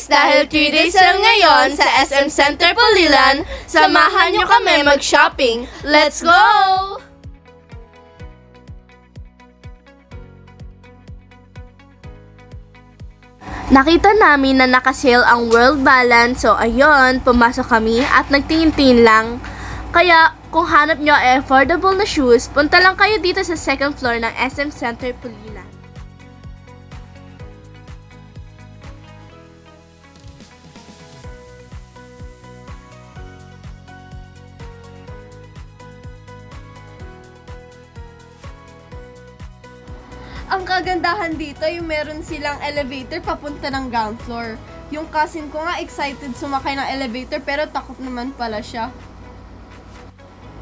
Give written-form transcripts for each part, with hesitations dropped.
dahil 3 days lang ngayon sa SM Center Pulilan, samahan nyo kami mag-shopping. Let's go! Nakita namin na nakasale ang World Balance, so ayun, pumasok kami at nagtingin-tingin lang. Kaya, kung hanap nyo ay affordable na shoes, punta lang kayo dito sa second floor ng SM Center Pulilan. Ang kagandahan dito, yung meron silang elevator papunta ng ground floor. Yung cousin ko nga excited sumakay ng elevator pero takot naman pala siya.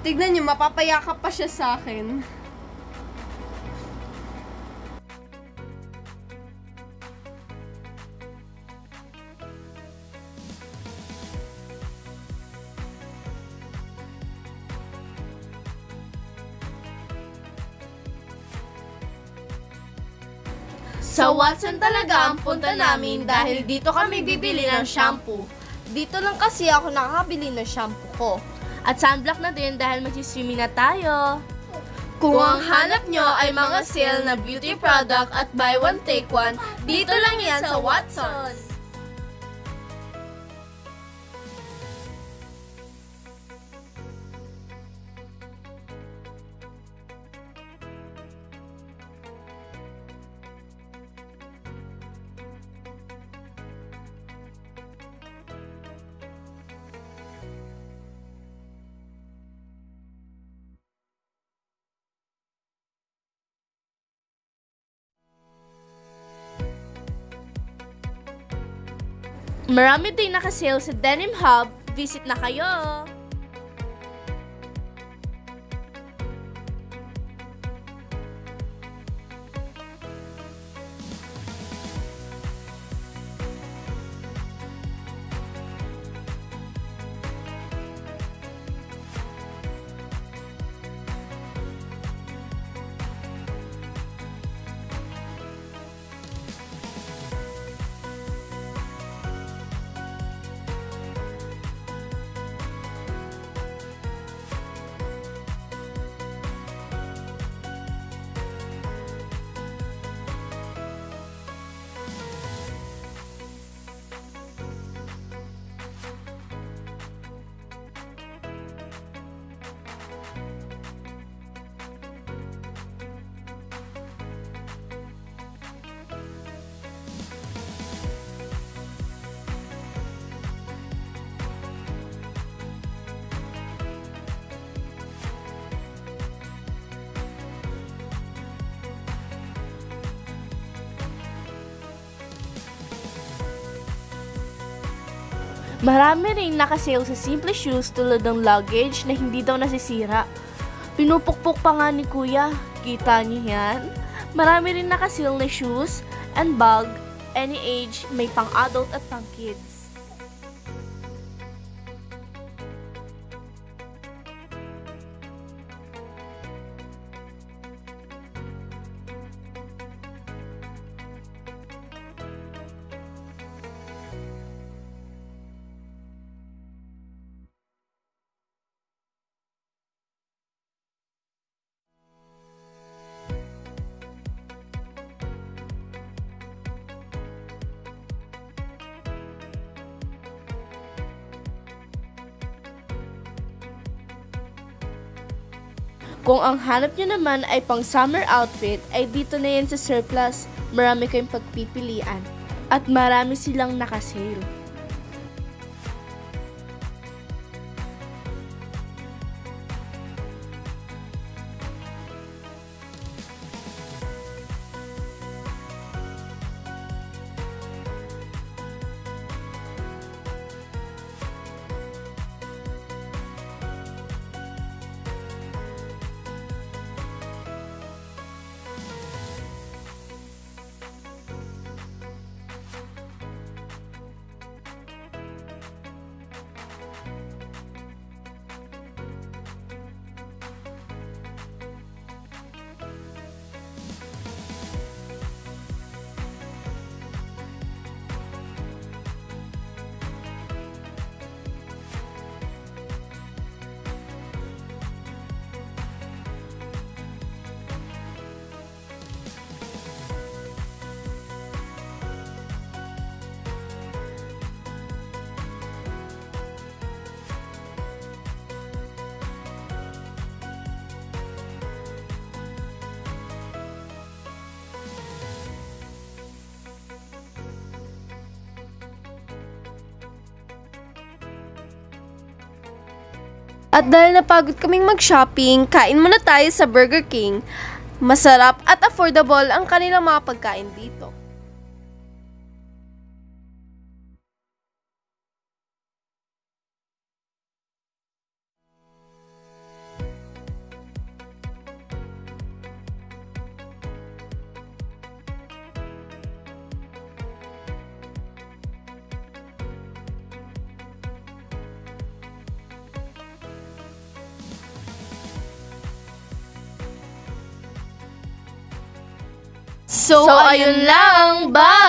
Tignan nyo, mapapayakap pa siya sa akin. Sa Watson talaga ang punta namin dahil dito kami bibili ng shampoo. Dito lang kasi ako nakakabili ng shampoo ko. At sunblock na din dahil mag-swimming na tayo. Kung ang hanap nyo ay mga sale na beauty product at buy one take one, dito lang yan sa Watsons. Marami din nakasale sa Denim Hub. Visit na kayo! Marami rin nakasale sa simple shoes tulad ng luggage na hindi daw nasisira. Pinupukpok pa nga ni Kuya. Kita niyo yan? Marami rin nakasale na shoes and bag, any age, may pang adult at pang kids. Kung ang hanap nyo naman ay pang summer outfit, ay dito na yan sa Surplus. Marami kayong pagpipilian. At marami silang nakasale. At dahil napagod kaming mag-shopping, kain muna tayo sa Burger King. Masarap at affordable ang kanilang mga pagkain dito. So, ayun lang. Bye!